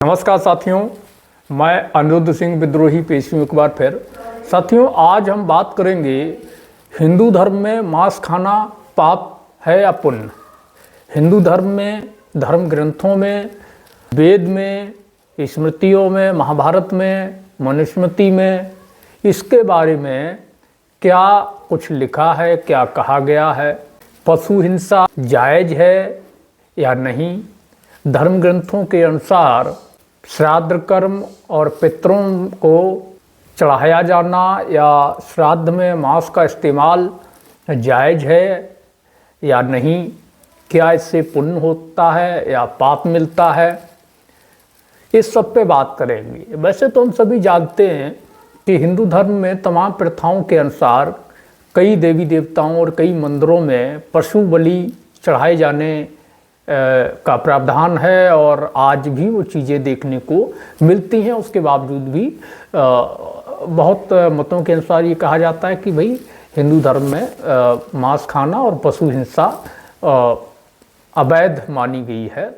नमस्कार साथियों, मैं अनिरुद्ध सिंह विद्रोही पेश हूँ एक बार फिर। साथियों, आज हम बात करेंगे हिंदू धर्म में मांस खाना पाप है या पुण्य। हिंदू धर्म में, धर्म ग्रंथों में, वेद में, स्मृतियों में, महाभारत में, मनुस्मृति में इसके बारे में क्या कुछ लिखा है, क्या कहा गया है। पशु हिंसा जायज़ है या नहीं। धर्म ग्रंथों के अनुसार श्राद्ध कर्म और पितरों को चढ़ाया जाना या श्राद्ध में मांस का इस्तेमाल जायज़ है या नहीं। क्या इससे पुण्य होता है या पाप मिलता है, इस सब पे बात करेंगे। वैसे तो हम सभी जानते हैं कि हिंदू धर्म में तमाम प्रथाओं के अनुसार कई देवी देवताओं और कई मंदिरों में पशु बलि चढ़ाए जाने का प्रावधान है और आज भी वो चीज़ें देखने को मिलती हैं। उसके बावजूद भी बहुत मतों के अनुसार ये कहा जाता है कि भाई हिंदू धर्म में मांस खाना और पशु हिंसा अवैध मानी गई है।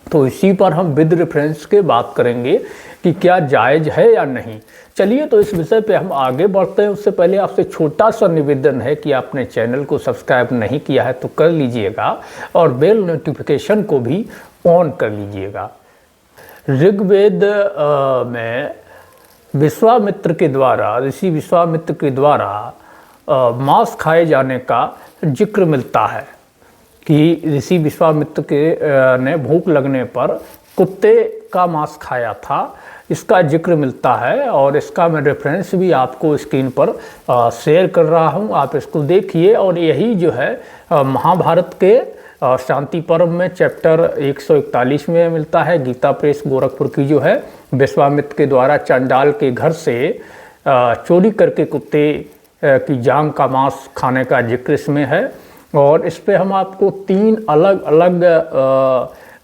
तो इसी पर हम विद रेफरेंस के बात करेंगे कि क्या जायज़ है या नहीं। चलिए, तो इस विषय पे हम आगे बढ़ते हैं। उससे पहले आपसे छोटा सा निवेदन है कि आपने चैनल को सब्सक्राइब नहीं किया है तो कर लीजिएगा और बेल नोटिफिकेशन को भी ऑन कर लीजिएगा। ऋग्वेद में विश्वामित्र के द्वारा, ऋषि विश्वामित्र के द्वारा मांस खाए जाने का जिक्र मिलता है कि ऋषि विश्वामित्र के ने भूख लगने पर कुत्ते का मांस खाया था। इसका जिक्र मिलता है और इसका मैं रेफरेंस भी आपको स्क्रीन पर शेयर कर रहा हूं, आप इसको देखिए। और यही जो है महाभारत के शांति पर्व में चैप्टर 141 में मिलता है। गीता प्रेस गोरखपुर की जो है विश्वामित्र के द्वारा चंडाल के घर से चोरी करके कुत्ते की जांग का मांस खाने का जिक्र इसमें है। और इस पे हम आपको 3 अलग अलग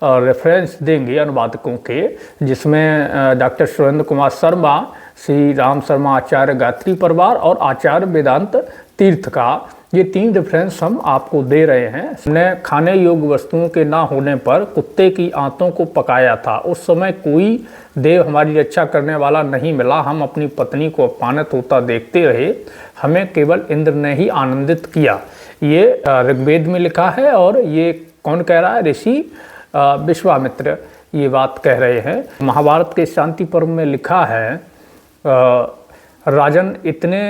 रेफरेंस देंगे अनुवादकों के, जिसमें डॉक्टर सुरेंद्र कुमार शर्मा, श्री राम शर्मा आचार्य गायत्री परिवार और आचार्य वेदांत तीर्थ का, ये 3 रेफरेंस हम आपको दे रहे हैं। हमने खाने योग्य वस्तुओं के ना होने पर कुत्ते की आंतों को पकाया था। उस समय कोई देव हमारी रक्षा करने वाला नहीं मिला। हम अपनी पत्नी को अपमानित होता देखते रहे। हमें केवल इंद्र ने ही आनंदित किया। ये ऋग्वेद में लिखा है और ये कौन कह रहा है? ऋषि विश्वामित्र ये बात कह रहे हैं। महाभारत के शांति पर्व में लिखा है, राजन इतने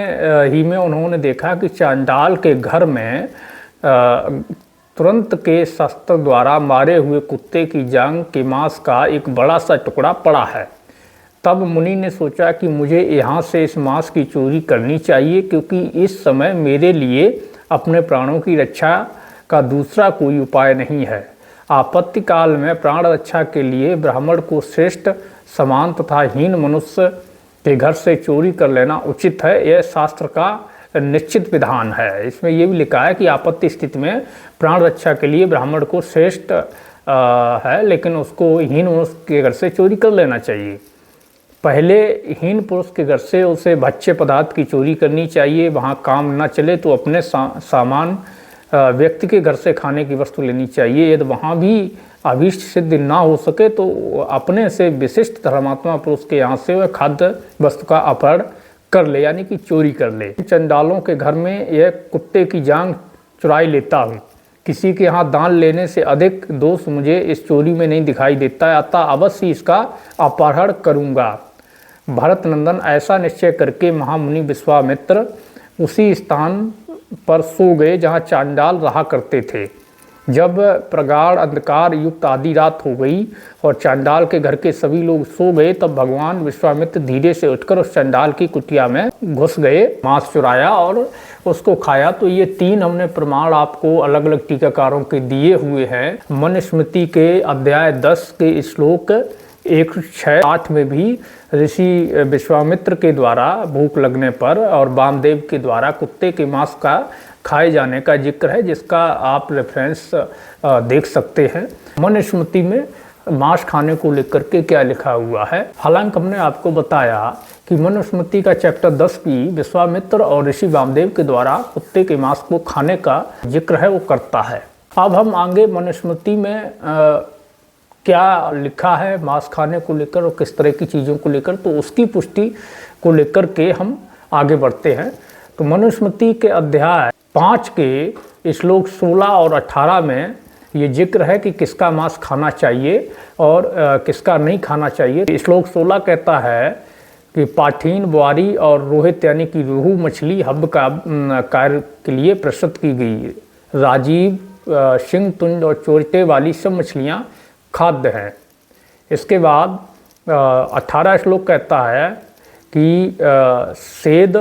ही में उन्होंने देखा कि चांडाल के घर में तुरंत के शस्त्र द्वारा मारे हुए कुत्ते की जांग के मांस का एक बड़ा सा टुकड़ा पड़ा है। तब मुनि ने सोचा कि मुझे यहाँ से इस मांस की चोरी करनी चाहिए, क्योंकि इस समय मेरे लिए अपने प्राणों की रक्षा का दूसरा कोई उपाय नहीं है। आपत्ति काल में प्राण रक्षा के लिए ब्राह्मण को श्रेष्ठ, समान तथा हीन मनुष्य के घर से चोरी कर लेना उचित है। यह शास्त्र का निश्चित विधान है। इसमें यह भी लिखा है कि आपत्ति स्थिति में प्राण रक्षा के लिए ब्राह्मण को श्रेष्ठ है, लेकिन उसको हीन मनुष्य के घर से चोरी कर लेना चाहिए। पहले हीन पुरुष के घर से उसे भक्ष्य पदार्थ की चोरी करनी चाहिए। वहाँ काम न चले तो अपने सामान व्यक्ति के घर से खाने की वस्तु लेनी चाहिए। यदि वहाँ भी अभीष्ट सिद्ध ना हो सके तो अपने से विशिष्ट धर्मात्मा पुरुष के यहाँ से वह खाद्य वस्तु का अपहरण कर ले, यानी कि चोरी कर ले। चंडालों के घर में यह कुत्ते की जांग चुराई लेता हूँ। किसी के यहाँ दान लेने से अधिक दोष मुझे इस चोरी में नहीं दिखाई देता। अतः अवश्य इसका अपहरण करूँगा। भरत नंदन ऐसा निश्चय करके महामुनि विश्वामित्र उसी स्थान पर सो गए जहाँ चांडाल रहा करते थे। जब प्रगाढ़ अंधकार युक्त आधी रात हो गई और चांडाल के घर के सभी लोग सो गए, तब भगवान विश्वामित्र धीरे से उठकर उस चांडाल की कुटिया में घुस गए, मांस चुराया और उसको खाया। तो ये 3 हमने प्रमाण आपको अलग अलग टीकाकारों के दिए हुए हैं। मनुस्मृति के अध्याय 10 के श्लोक 1:6-8 में भी ऋषि विश्वामित्र के द्वारा भूख लगने पर और वामदेव के द्वारा कुत्ते के मांस का खाए जाने का जिक्र है, जिसका आप रेफरेंस देख सकते हैं। मनुस्मृति में मांस खाने को लेकर के क्या लिखा हुआ है। हालांकि हमने आपको बताया कि मनुस्मृति का चैप्टर 10 भी विश्वामित्र और ऋषि वामदेव के द्वारा कुत्ते के मांस को खाने का जिक्र है वो करता है। अब हम आगे मनुस्मृति में क्या लिखा है मांस खाने को लेकर और किस तरह की चीज़ों को लेकर, तो उसकी पुष्टि को लेकर के हम आगे बढ़ते हैं। तो मनुस्मृति के अध्याय 5 के श्लोक 16 और 18 में ये जिक्र है कि किसका मांस खाना चाहिए और किसका नहीं खाना चाहिए। श्लोक 16 कहता है कि पाठीन, बुआरी और रोहित यानी कि रोहू मछली हब का कार्य के लिए प्रस्तुत की गई। राजीव, सिंह, तुंज और चोरटे वाली सब मछलियाँ खाद्य हैं। इसके बाद 18 श्लोक कहता है कि सेद,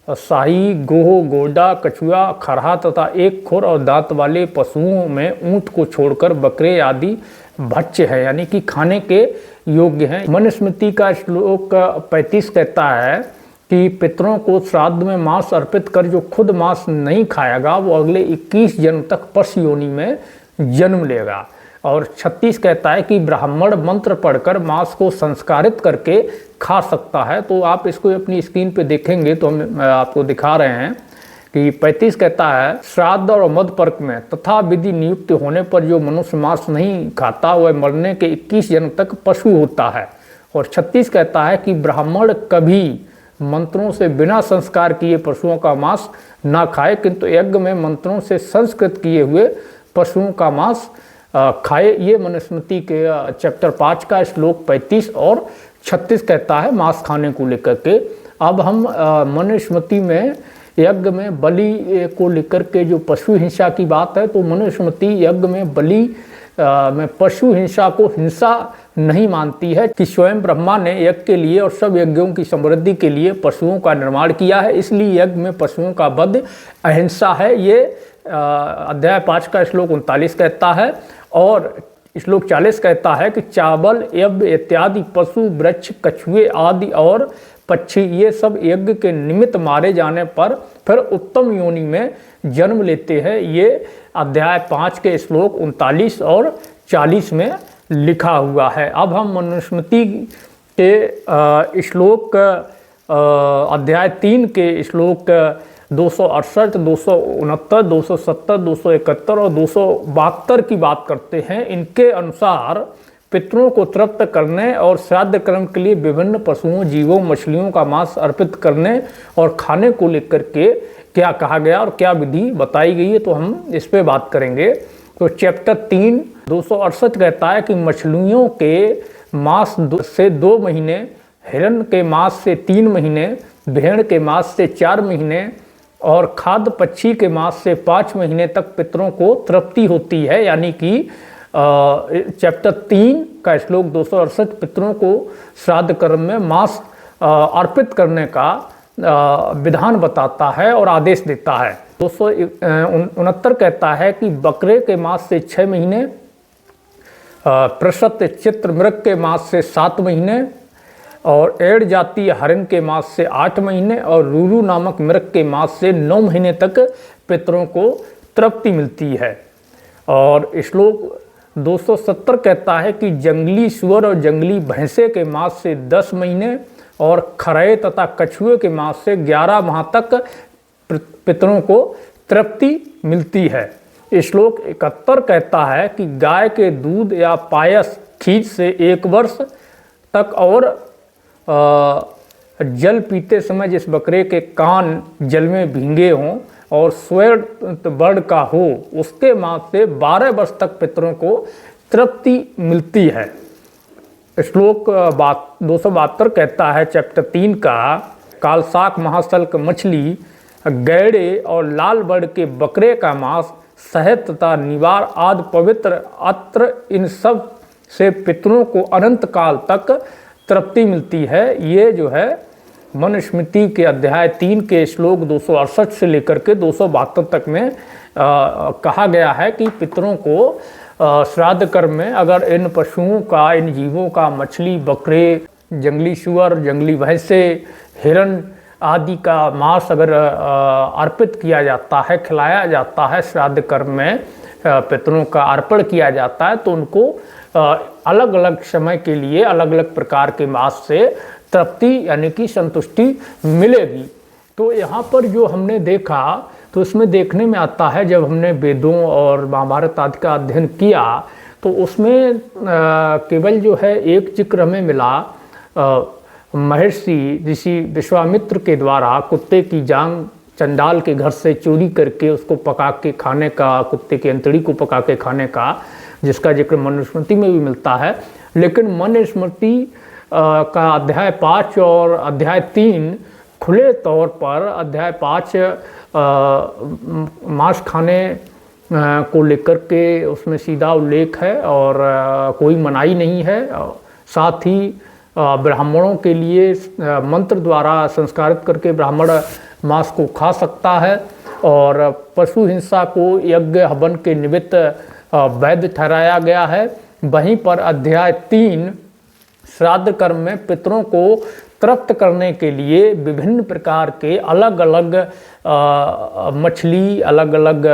शाही, गोह, गोडा, कछुआ, खरहा तथा एक खुर और दांत वाले पशुओं में ऊंट को छोड़कर बकरे आदि भक्ष्य है, यानी कि खाने के योग्य हैं। मनुस्मृति का श्लोक 35 कहता है कि पितरों को श्राद्ध में मांस अर्पित कर जो खुद मांस नहीं खाएगा वो अगले 21 जन्म तक पशु योनि में जन्म लेगा। और 36 कहता है कि ब्राह्मण मंत्र पढ़कर मांस को संस्कारित करके खा सकता है। तो आप इसको अपनी स्क्रीन पे देखेंगे तो हम आपको दिखा रहे हैं कि 35 कहता है श्राद्ध और मध्य पर्क में तथा विधि नियुक्त होने पर जो मनुष्य मांस नहीं खाता वह मरने के 21 जन्म तक पशु होता है। और 36 कहता है कि ब्राह्मण कभी मंत्रों से बिना संस्कार किए पशुओं का मांस ना खाए, किंतु यज्ञ में मंत्रों से संस्कृत किए हुए पशुओं का मांस खाए। ये मनुस्मृति के चैप्टर 5 का श्लोक 35 और 36 कहता है मांस खाने को लेकर के। अब हम मनुस्मृति में यज्ञ में बलि को लेकर के जो पशु हिंसा की बात है, तो मनुस्मृति यज्ञ में बलि में पशु हिंसा को हिंसा नहीं मानती है कि स्वयं ब्रह्मा ने यज्ञ के लिए और सब यज्ञों की समृद्धि के लिए पशुओं का निर्माण किया है, इसलिए यज्ञ में पशुओं का वध अहिंसा है। ये अध्याय 5 का श्लोक 39 कहता है। और श्लोक 40 कहता है कि चावल, यज्ञ इत्यादि पशु, वृक्ष, कछुए आदि और पक्षी ये सब यज्ञ के निमित्त मारे जाने पर फिर उत्तम योनि में जन्म लेते हैं। ये अध्याय 5 के श्लोक 39 और 40 में लिखा हुआ है। अब हम मनुस्मृति के श्लोक अध्याय 3 के श्लोक 268, 269, 270, 271 और 272 की बात करते हैं। इनके अनुसार पितरों को तृप्त करने और श्राद्ध कर्म के लिए विभिन्न पशुओं, जीवों, मछलियों का मांस अर्पित करने और खाने को लेकर के क्या कहा गया और क्या विधि बताई गई है, तो हम इस पे बात करेंगे। तो चैप्टर 3 268 कहता है कि मछलियों के मांस से 2 महीने, हिरण के मांस से 3 महीने, भेड़ के मांस से 4 महीने और खाद्य पक्षी के मांस से 5 महीने तक पितरों को तृप्ति होती है। यानी कि चैप्टर 3 का श्लोक 268 पितरों को श्राद्ध कर्म में मांस अर्पित करने का विधान बताता है और आदेश देता है। 269 कहता है कि बकरे के मांस से 6 महीने, प्रशस्त चित्र मृग के मांस से 7 महीने और एड़ जातीय हरिण के मांस से 8 महीने और रूरू नामक मृग के मांस से 9 महीने तक पितरों को तृप्ति मिलती है। और श्लोक 270 कहता है कि जंगली सुअर और जंगली भैंसे के मांस से 10 महीने और खरये तथा कछुए के मांस से 11 माह तक पितरों को तृप्ति मिलती है। श्लोक 71 कहता है कि गाय के दूध या पायस खींच से 1 वर्ष तक और जल पीते समय जिस बकरे के कान जल में भींगे हों और श्वेत वर्ण का हो उसके मांस से 12 वर्ष तक पितरों को तृप्ति मिलती है। श्लोक 272 कहता है चैप्टर 3 का कालसाक, महासल्क मछली, गैड़े और लाल वर्ण के बकरे का मांस, शहद तथा निवार आदि पवित्र अत्र इन सब से पितरों को अनंत काल तक तृप्ति मिलती है। ये जो है मनुस्मृति के अध्याय 3 के श्लोक 268 से लेकर के 272 तक में कहा गया है कि पितरों को श्राद्ध कर्म में अगर इन पशुओं का, इन जीवों का, मछली, बकरे, जंगली सुअर, जंगली भैंसे, हिरण आदि का मांस अगर अर्पित किया जाता है, खिलाया जाता है, श्राद्ध कर्म में पितरों का अर्पण किया जाता है, तो उनको अलग अलग समय के लिए अलग अलग प्रकार के मांस से तृप्ति यानी कि संतुष्टि मिलेगी। तो यहाँ पर जो हमने देखा तो इसमें देखने में आता है, जब हमने वेदों और महाभारत आदि का अध्ययन किया तो उसमें केवल जो है एक जिक्र हमें मिला महर्षि ऋषि विश्वामित्र के द्वारा कुत्ते की जांग चंडाल के घर से चोरी करके उसको पका के खाने का, कुत्ते की अंतड़ी को पका के खाने का, जिसका जिक्र मनुस्मृति में भी मिलता है। लेकिन मनुस्मृति का अध्याय 5 और अध्याय 3 खुले तौर पर अध्याय 5 मांस खाने को लेकर के उसमें सीधा उल्लेख है और कोई मनाही नहीं है। साथ ही ब्राह्मणों के लिए मंत्र द्वारा संस्कारित करके ब्राह्मण मांस को खा सकता है और पशु हिंसा को यज्ञ हवन के निमित्त वैध ठहराया गया है। वहीं पर अध्याय 3 श्राद्ध कर्म में पितरों को तृप्त करने के लिए विभिन्न प्रकार के अलग अलग मछली, अलग अलग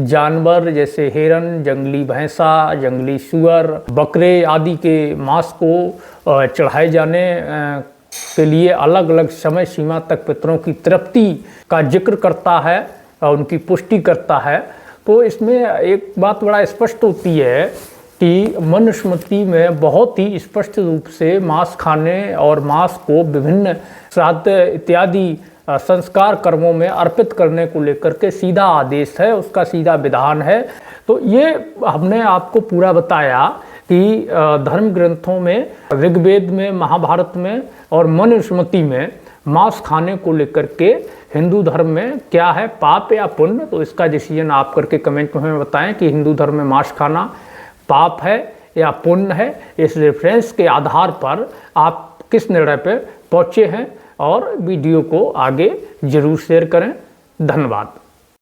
जानवर जैसे हिरन, जंगली भैंसा, जंगली सुअर, बकरे आदि के मांस को चढ़ाए जाने के लिए अलग अलग समय सीमा तक पितरों की तृप्ति का जिक्र करता है और उनकी पुष्टि करता है। तो इसमें एक बात बड़ा स्पष्ट होती है कि मनुस्मृति में बहुत ही स्पष्ट रूप से मांस खाने और मांस को विभिन्न श्राद्ध इत्यादि संस्कार कर्मों में अर्पित करने को लेकर के सीधा आदेश है, उसका सीधा विधान है। तो ये हमने आपको पूरा बताया कि धर्म ग्रंथों में, ऋग्वेद में, महाभारत में और मनुस्मृति में मांस खाने को लेकर के हिंदू धर्म में क्या है, पाप या पुण्य। तो इसका डिसीजन आप करके कमेंट में हमें बताएं कि हिंदू धर्म में मांस खाना पाप है या पुण्य है। इस रेफरेंस के आधार पर आप किस निर्णय पर पहुँचे हैं और वीडियो को आगे जरूर शेयर करें। धन्यवाद।